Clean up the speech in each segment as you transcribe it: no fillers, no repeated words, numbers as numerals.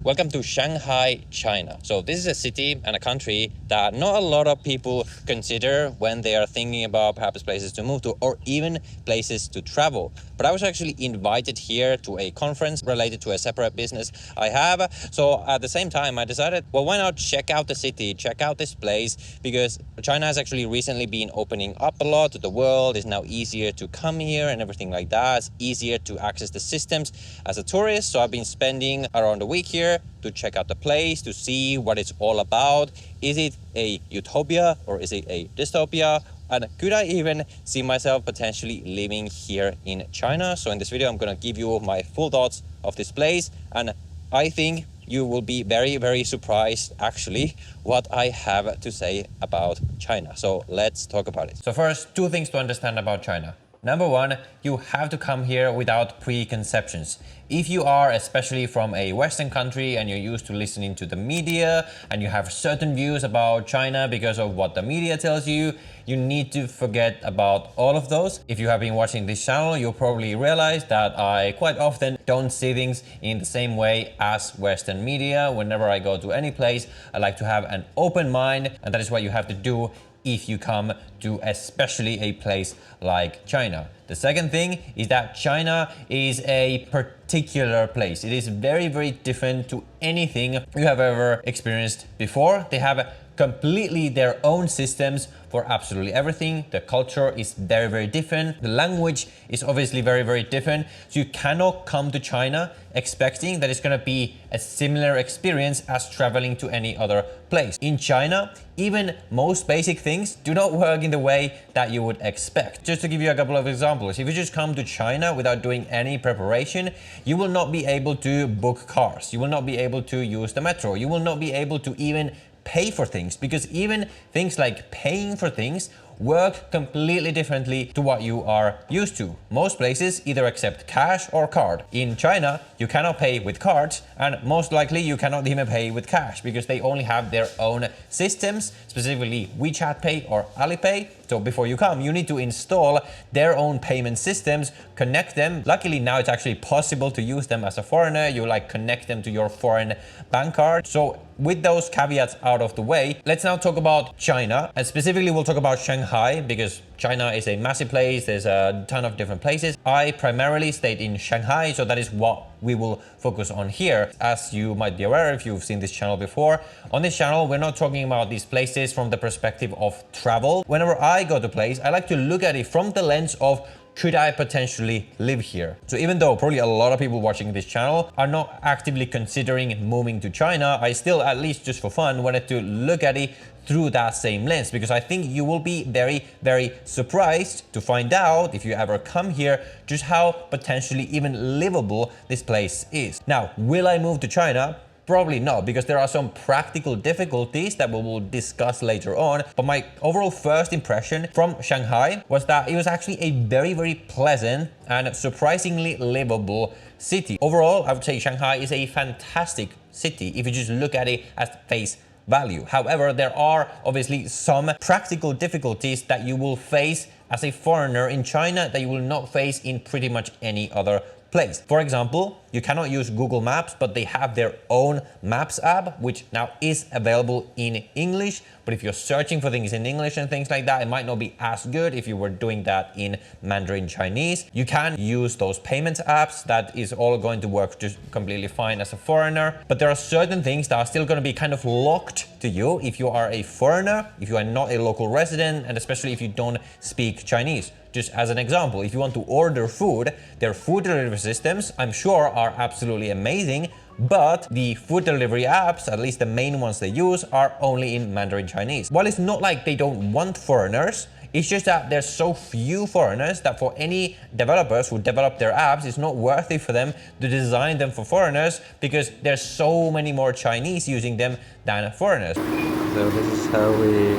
Welcome to Shanghai, China. So this is a city and a country that not a lot of people consider when they are thinking about perhaps places to move to or even places to travel. But I was actually invited here to a conference related to a separate business I have. So at the same time, I decided, well, why not check out the city, check out this place, because China has actually recently been opening up a lot to the world. It's now easier to come here and everything like that. It's easier to access the systems as a tourist. So I've been spending around a week here to check out the place, to see what it's all about. Is it a utopia or is it a dystopia? And could I even see myself potentially living here in China? So in this video, I'm gonna give you my full thoughts of this place. And I think you will be very, very surprised actually what I have to say about China. So let's talk about it. So first, two things to understand about China. Number one, you have to come here without preconceptions. If you are especially from a Western country and you're used to listening to the media and you have certain views about China because of what the media tells you, you need to forget about all of those. If you have been watching this channel, you'll probably realize that I quite often don't see things in the same way as Western media. Whenever I go to any place, I like to have an open mind, and that is what you have to do if you come to especially a place like China. The second thing is that China is a particular place. It is very, very different to anything you have ever experienced before. They have completely their own systems for absolutely everything. The culture is very, very different. The language is obviously very, very different. So you cannot come to China expecting that it's gonna be a similar experience as traveling to any other place. In China, even most basic things do not work in the way that you would expect. Just to give you a couple of examples, if you just come to China without doing any preparation, you will not be able to book cars. You will not be able to use the metro. You will not be able to even pay for things, because even things like paying for things work completely differently to what you are used to. Most places either accept cash or card. In China, you cannot pay with cards, and most likely you cannot even pay with cash because they only have their own systems, specifically WeChat Pay or Alipay. So before you come, you need to install their own payment systems, connect them. Luckily now it's actually possible to use them as a foreigner. You connect them to your foreign bank card. So with those caveats out of the way, let's now talk about China, and specifically we'll talk about Shanghai because China is a massive place. There's a ton of different places. I primarily stayed in Shanghai, so that is what we will focus on here. As you might be aware if you've seen this channel before, on this channel we're not talking about these places from the perspective of travel. Whenever I go to a place, I like to look at it from the lens of, could I potentially live here? So even though probably a lot of people watching this channel are not actively considering moving to China, I still, at least just for fun, wanted to look at it through that same lens, because I think you will be very, very surprised to find out, if you ever come here, just how potentially even livable this place is. Now, will I move to China? Probably not, because there are some practical difficulties that we will discuss later on. But my overall first impression from Shanghai was that it was actually a very, very pleasant and surprisingly livable city. Overall, I would say Shanghai is a fantastic city if you just look at it as face value. However, there are obviously some practical difficulties that you will face as a foreigner in China that you will not face in pretty much any other place. For example, you cannot use Google Maps, but they have their own Maps app, which now is available in English. But if you're searching for things in English and things like that, it might not be as good if you were doing that in Mandarin Chinese. You can use those payments apps. That is all going to work just completely fine as a foreigner. But there are certain things that are still going to be kind of locked to you if you are a foreigner, if you are not a local resident, and especially if you don't speak Chinese. Just as an example, if you want to order food, their food delivery systems, I'm sure, are absolutely amazing, but the food delivery apps, at least the main ones they use, are only in Mandarin Chinese. While it's not like they don't want foreigners, it's just that there's so few foreigners that for any developers who develop their apps, it's not worth it for them to design them for foreigners, because there's so many more Chinese using them than foreigners. So this is how we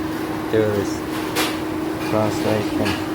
do this translation.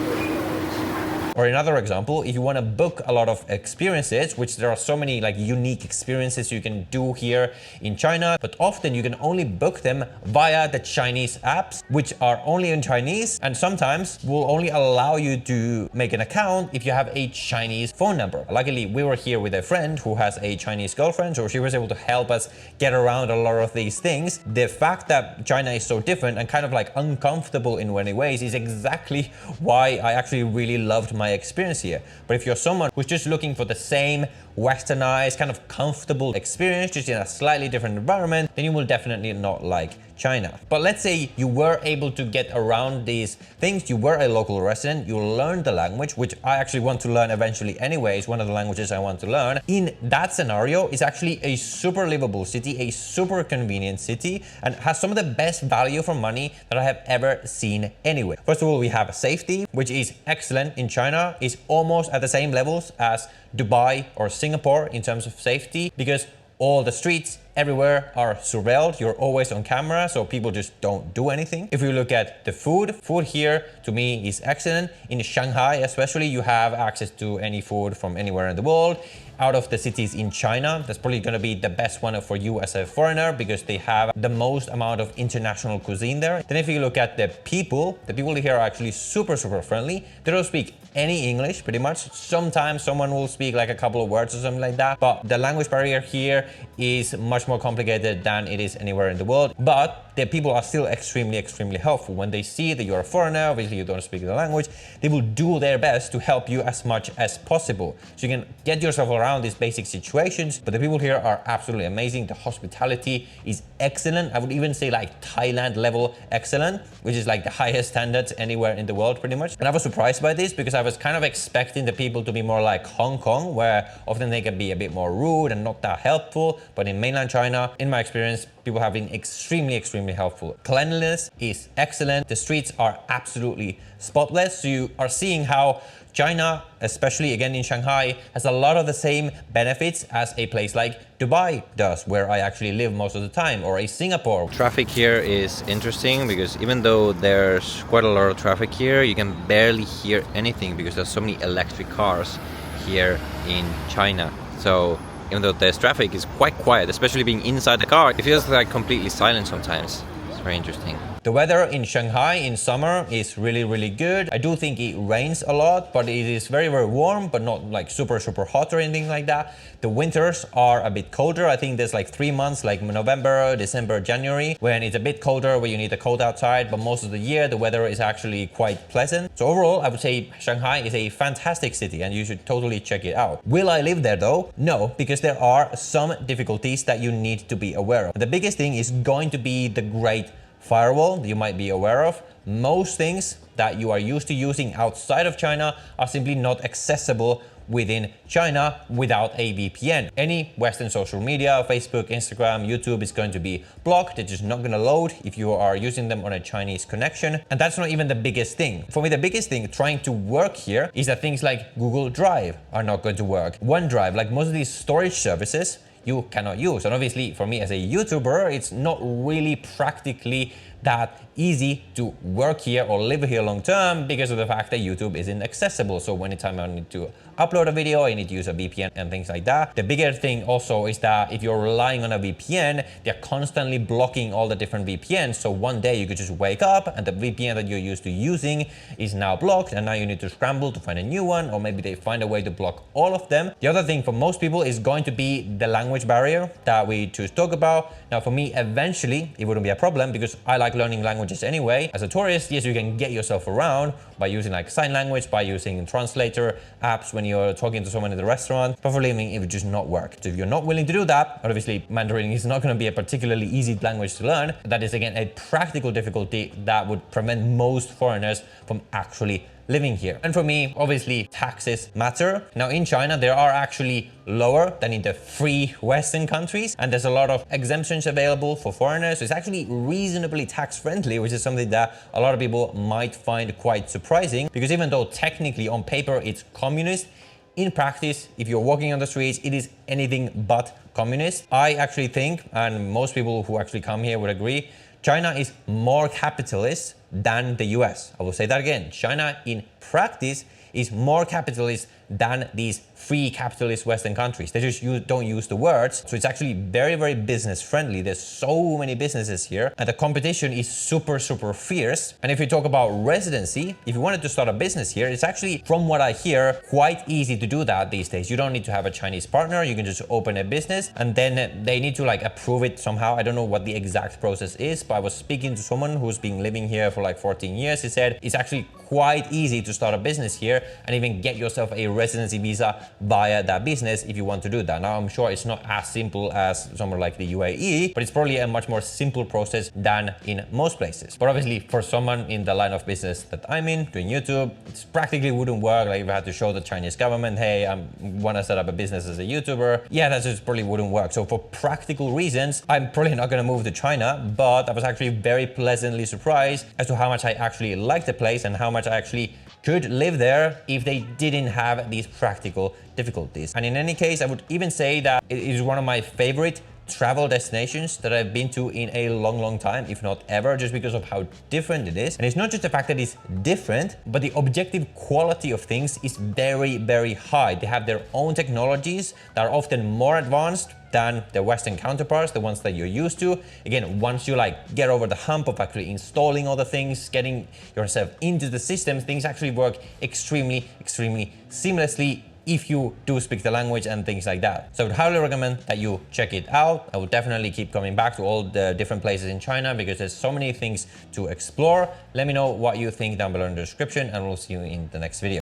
Or another example, if you want to book a lot of experiences, which there are so many like unique experiences you can do here in China, but often you can only book them via the Chinese apps, which are only in Chinese, and sometimes will only allow you to make an account if you have a Chinese phone number. Luckily, we were here with a friend who has a Chinese girlfriend, so she was able to help us get around a lot of these things. The fact that China is so different and kind of like uncomfortable in many ways is exactly why I actually really loved my experience here. But if you're someone who's just looking for the same westernized, kind of comfortable experience, just in a slightly different environment, then you will definitely not like China. But let's say you were able to get around these things, you were a local resident, you learned the language, which I actually want to learn eventually anyways, one of the languages I want to learn. In that scenario, it's actually a super livable city, a super convenient city, and has some of the best value for money that I have ever seen anywhere. First of all, we have safety, which is excellent in China, is almost at the same levels as Dubai or Singapore in terms of safety, because all the streets everywhere are surveilled. You're always on camera, so people just don't do anything. If you look at the food here to me is excellent. In Shanghai especially, you have access to any food from anywhere in the world. Out of the cities in China, that's probably going to be the best one for you as a foreigner because they have the most amount of international cuisine there. Then if you look at the people here are actually super friendly. They don't speak any English pretty much. Sometimes someone will speak like a couple of words or something like that, but the language barrier here is much more complicated than it is anywhere in the world. But the people are still extremely helpful. When they see that you're a foreigner, obviously you don't speak the language, they will do their best to help you as much as possible. So you can get yourself around these basic situations, but the people here are absolutely amazing. The hospitality is excellent. I would even say like Thailand level excellent, which is like the highest standards anywhere in the world pretty much. And I was surprised by this because I was kind of expecting the people to be more like Hong Kong, where often they can be a bit more rude and not that helpful. But in mainland China, in my experience, people have been extremely helpful. Cleanliness is excellent. The streets are absolutely spotless. So you are seeing how China, especially again in Shanghai, has a lot of the same benefits as a place like Dubai does, where I actually live most of the time, or a Singapore. Traffic here is interesting because even though there's quite a lot of traffic here, you can barely hear anything because there's so many electric cars here in China. So even though there's traffic, it's quite quiet, especially being inside the car. It feels like completely silent sometimes. It's very interesting. The weather in Shanghai in summer is really good. I do think it rains a lot, but it is very warm, but not like super hot or anything like that. The winters are a bit colder. I think there's like 3 months, like November, December, January, when it's a bit colder, where you need a coat outside, but most of the year the weather is actually quite pleasant. So overall, I would say Shanghai is a fantastic city and you should totally check it out. Will I live there though? No, because there are some difficulties that you need to be aware of. The biggest thing is going to be the Great Firewall that you might be aware of. Most things that you are used to using outside of China are simply not accessible within China without a VPN. Any Western social media, Facebook, Instagram, YouTube is going to be blocked. It's just not going to load if you are using them on a Chinese connection. And that's not even the biggest thing. For me, the biggest thing trying to work here is that things like Google Drive are not going to work. OneDrive, like most of these storage services, you cannot use. And obviously for me as a YouTuber, it's not really practically that easy to work here or live here long term because of the fact that YouTube isn't accessible. So anytime I need to upload a video, I need to use a VPN and things like that. The bigger thing also is that if you're relying on a VPN, they're constantly blocking all the different VPNs. So one day you could just wake up and the VPN that you're used to using is now blocked, and now you need to scramble to find a new one, or maybe they find a way to block all of them. The other thing for most people is going to be the language barrier that we just talked about. Now for me, eventually it wouldn't be a problem because I like learning languages anyway. As a tourist, yes, you can get yourself around by using like sign language, by using translator apps when you're talking to someone in the restaurant. But for living, it would just not work. So if you're not willing to do that, obviously Mandarin is not going to be a particularly easy language to learn. That is again a practical difficulty that would prevent most foreigners from actually living here. And for me, obviously taxes matter. Now in China, they are actually lower than in the free Western countries, and there's a lot of exemptions available for foreigners. So it's actually reasonably tax friendly, which is something that a lot of people might find quite surprising, because even though technically on paper it's communist, in practice, if you're walking on the streets, it is anything but communist. I actually think, and most people who actually come here would agree, China is more capitalist than the US. I will say that again. China in practice is more capitalist than these free capitalist Western countries. They just don't use the words. So it's actually very, very business friendly. There's so many businesses here and the competition is super, super fierce. And if you talk about residency, if you wanted to start a business here, it's actually, from what I hear, quite easy to do that these days. You don't need to have a Chinese partner. You can just open a business and then they need to like approve it somehow. I don't know what the exact process is, but I was speaking to someone who's been living here for like 14 years. He said it's actually quite easy to start a business here and even get yourself a residency visa via that business if you want to do that. Now, I'm sure it's not as simple as somewhere like the UAE, but it's probably a much more simple process than in most places. But obviously, for someone in the line of business that I'm in, doing YouTube, it practically wouldn't work. Like if I had to show the Chinese government, hey, I want to set up a business as a YouTuber, yeah, that just probably wouldn't work. So for practical reasons, I'm probably not going to move to China, but I was actually very pleasantly surprised as to how much I actually liked the place and how much I actually could live there if they didn't have these practical difficulties. And in any case, I would even say that it is one of my favorite travel destinations that I've been to in a long, long time, if not ever, just because of how different it is. And it's not just the fact that it's different, but the objective quality of things is very, very high. They have their own technologies that are often more advanced than the Western counterparts, the ones that you're used to. Again, once you like get over the hump of actually installing all the things, getting yourself into the system, things actually work extremely, extremely seamlessly if you do speak the language and things like that. So I would highly recommend that you check it out. I would definitely keep coming back to all the different places in China because there's so many things to explore. Let me know what you think down below in the description and we'll see you in the next video.